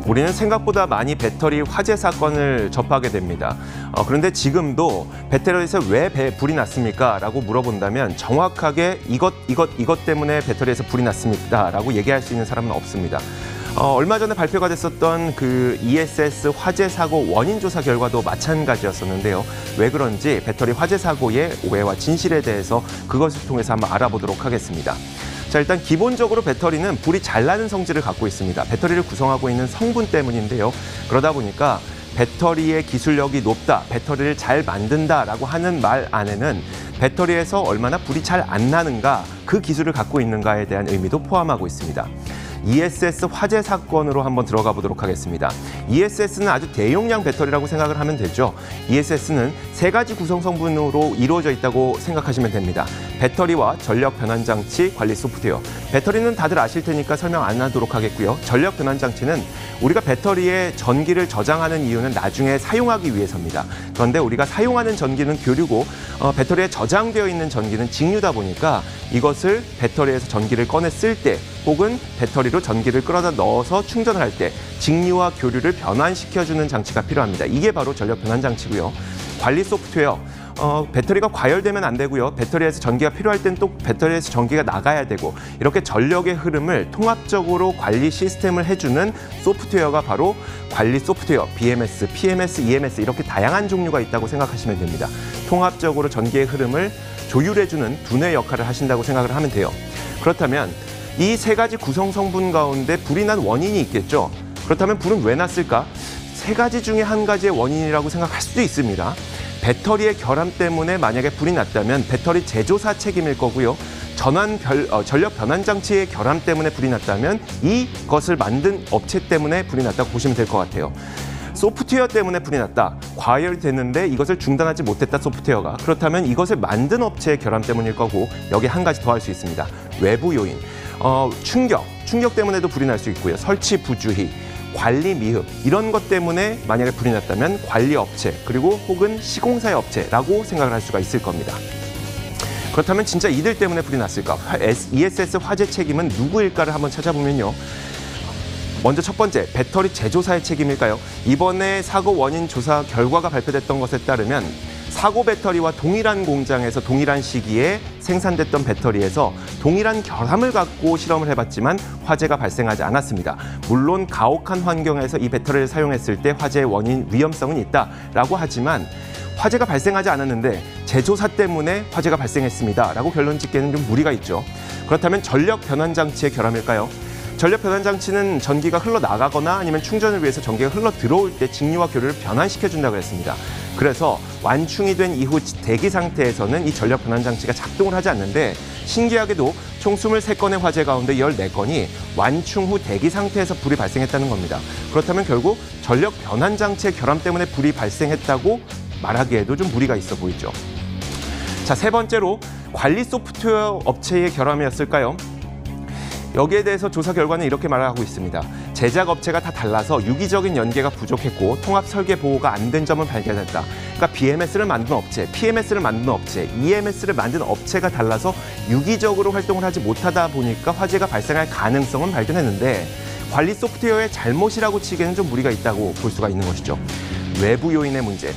우리는 생각보다 많이 배터리 화재 사건을 접하게 됩니다. 그런데 지금도 배터리에서 왜 불이 났습니까? 라고 물어본다면 정확하게 이것 때문에 배터리에서 불이 났습니다. 라고 얘기할 수 있는 사람은 없습니다. 얼마 전에 발표가 됐었던 그 ESS 화재 사고 원인 조사 결과도 마찬가지였었는데요. 왜 그런지 배터리 화재 사고의 오해와 진실에 대해서 그것을 통해서 한번 알아보도록 하겠습니다. 자, 일단 기본적으로 배터리는 불이 잘 나는 성질을 갖고 있습니다. 배터리를 구성하고 있는 성분 때문인데요. 그러다 보니까 배터리의 기술력이 높다, 배터리를 잘 만든다라고 하는 말 안에는 배터리에서 얼마나 불이 잘 안 나는가, 그 기술을 갖고 있는가에 대한 의미도 포함하고 있습니다. ESS 화재 사건으로 한번 들어가 보도록 하겠습니다. ESS는 아주 대용량 배터리라고 생각을 하면 되죠. ESS는 세 가지 구성 성분으로 이루어져 있다고 생각하시면 됩니다. 배터리와 전력 변환 장치, 관리 소프트웨어. 배터리는 다들 아실 테니까 설명 안 하도록 하겠고요. 전력 변환 장치는 우리가 배터리에 전기를 저장하는 이유는 나중에 사용하기 위해서입니다. 그런데 우리가 사용하는 전기는 교류고 배터리에 저장되어 있는 전기는 직류다 보니까 이것을 배터리에서 전기를 꺼내 쓸 때 혹은 배터리로 전기를 끌어다 넣어서 충전을 할 때 직류와 교류를 변환시켜주는 장치가 필요합니다. 이게 바로 전력 변환 장치고요. 관리 소프트웨어. 배터리가 과열되면 안 되고요. 배터리에서 전기가 필요할 땐 또 배터리에서 전기가 나가야 되고, 이렇게 전력의 흐름을 통합적으로 관리 시스템을 해주는 소프트웨어가 바로 관리 소프트웨어, BMS, PMS, EMS 이렇게 다양한 종류가 있다고 생각하시면 됩니다. 통합적으로 전기의 흐름을 조율해주는 두뇌 역할을 하신다고 생각을 하면 돼요. 그렇다면 이 세 가지 구성 성분 가운데 불이 난 원인이 있겠죠. 그렇다면 불은 왜 났을까? 세 가지 중에 한 가지의 원인이라고 생각할 수도 있습니다. 배터리의 결함 때문에 만약에 불이 났다면 배터리 제조사 책임일 거고요. 전력 변환 장치의 결함 때문에 불이 났다면 이것을 만든 업체 때문에 불이 났다고 보시면 될 것 같아요. 소프트웨어 때문에 불이 났다. 과열이 됐는데 이것을 중단하지 못했다, 소프트웨어가. 그렇다면 이것을 만든 업체의 결함 때문일 거고, 여기 한 가지 더 할 수 있습니다. 외부 요인. 충격 때문에도 불이 날 수 있고요. 설치 부주의, 관리 미흡, 이런 것 때문에 만약에 불이 났다면 관리 업체, 그리고 혹은 시공사의 업체라고 생각을 할 수가 있을 겁니다. 그렇다면 진짜 이들 때문에 불이 났을까? ESS 화재 책임은 누구일까를 한번 찾아보면요. 먼저 첫 번째, 배터리 제조사의 책임일까요? 이번에 사고 원인 조사 결과가 발표됐던 것에 따르면 사고 배터리와 동일한 공장에서 동일한 시기에 생산됐던 배터리에서 동일한 결함을 갖고 실험을 해봤지만 화재가 발생하지 않았습니다. 물론 가혹한 환경에서 이 배터리를 사용했을 때 화재의 원인 위험성은 있다라고 하지만 화재가 발생하지 않았는데 제조사 때문에 화재가 발생했습니다라고 결론 짓기에는 좀 무리가 있죠. 그렇다면 전력 변환 장치의 결함일까요? 전력 변환 장치는 전기가 흘러나가거나 아니면 충전을 위해서 전기가 흘러 들어올 때 직류와 교류를 변환시켜준다고 했습니다. 그래서 완충이 된 이후 대기 상태에서는 이 전력 변환 장치가 작동을 하지 않는데, 신기하게도 총 23건의 화재 가운데 14건이 완충 후 대기 상태에서 불이 발생했다는 겁니다. 그렇다면 결국 전력 변환 장치의 결함 때문에 불이 발생했다고 말하기에도 좀 무리가 있어 보이죠. 자, 세 번째로 관리 소프트웨어 업체의 결함이었을까요? 여기에 대해서 조사 결과는 이렇게 말하고 있습니다. 제작 업체가 다 달라서 유기적인 연계가 부족했고 통합 설계 보호가 안 된 점을 발견했다. 그러니까 BMS를 만든 업체, PMS를 만든 업체, EMS를 만든 업체가 달라서 유기적으로 활동을 하지 못하다 보니까 화재가 발생할 가능성은 발견했는데, 관리 소프트웨어의 잘못이라고 치기에는 좀 무리가 있다고 볼 수가 있는 것이죠. 외부 요인의 문제.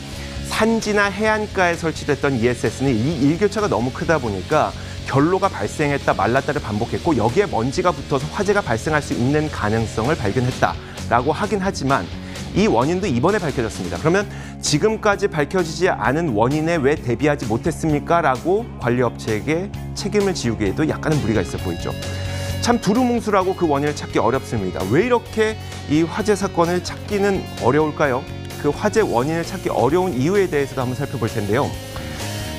산지나 해안가에 설치됐던 ESS는 이 일교차가 너무 크다 보니까 결로가 발생했다, 말랐다를 반복했고, 여기에 먼지가 붙어서 화재가 발생할 수 있는 가능성을 발견했다라고 하긴 하지만 이 원인도 이번에 밝혀졌습니다. 그러면 지금까지 밝혀지지 않은 원인에 왜 대비하지 못했습니까? 라고 관리업체에게 책임을 지우기에도 약간은 무리가 있어 보이죠. 참 두루뭉술하고 그 원인을 찾기 어렵습니다. 왜 이렇게 이 화재 사건을 찾기는 어려울까요? 그 화재 원인을 찾기 어려운 이유에 대해서도 한번 살펴볼 텐데요.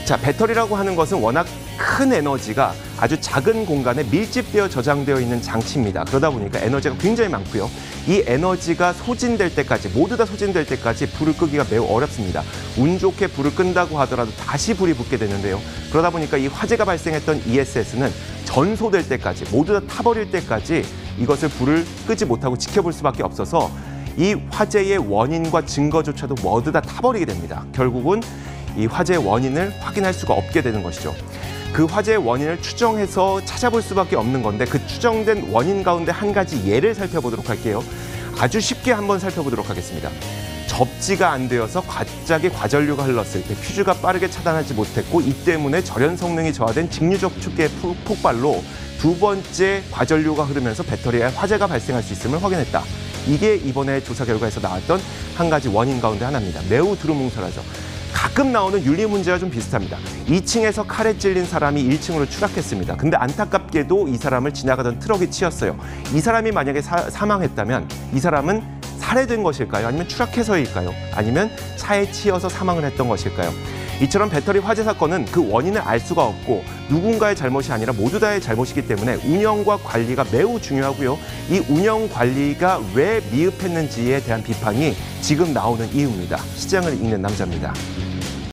자, 배터리라고 하는 것은 워낙 큰 에너지가 아주 작은 공간에 밀집되어 저장되어 있는 장치입니다. 그러다 보니까 에너지가 굉장히 많고요. 이 에너지가 소진될 때까지, 모두 다 소진될 때까지 불을 끄기가 매우 어렵습니다. 운 좋게 불을 끈다고 하더라도 다시 불이 붙게 되는데요. 그러다 보니까 이 화재가 발생했던 ESS는 전소될 때까지, 모두 다 타버릴 때까지 이것을 불을 끄지 못하고 지켜볼 수밖에 없어서 이 화재의 원인과 증거조차도 모두 다 타버리게 됩니다. 결국은 이 화재의 원인을 확인할 수가 없게 되는 것이죠. 그 화재의 원인을 추정해서 찾아볼 수밖에 없는 건데, 그 추정된 원인 가운데 한 가지 예를 살펴보도록 할게요. 아주 쉽게 한번 살펴보도록 하겠습니다. 접지가 안 되어서 갑자기 과전류가 흘렀을 때 퓨즈가 빠르게 차단하지 못했고 이 때문에 절연 성능이 저하된 직류적 축계 폭발로 두 번째 과전류가 흐르면서 배터리에 화재가 발생할 수 있음을 확인했다. 이게 이번에 조사 결과에서 나왔던 한 가지 원인 가운데 하나입니다. 매우 두루뭉술하죠. 가끔 나오는 윤리 문제와 좀 비슷합니다. 2층에서 칼에 찔린 사람이 1층으로 추락했습니다. 근데 안타깝게도 이 사람을 지나가던 트럭이 치였어요. 이 사람이 만약에 사망했다면 이 사람은 살해된 것일까요? 아니면 추락해서일까요? 아니면 차에 치여서 사망을 했던 것일까요? 이처럼 배터리 화재 사건은 그 원인을 알 수가 없고 누군가의 잘못이 아니라 모두 다의 잘못이기 때문에 운영과 관리가 매우 중요하고요. 이 운영 관리가 왜 미흡했는지에 대한 비판이 지금 나오는 이유입니다. 시장을 읽는 남자입니다.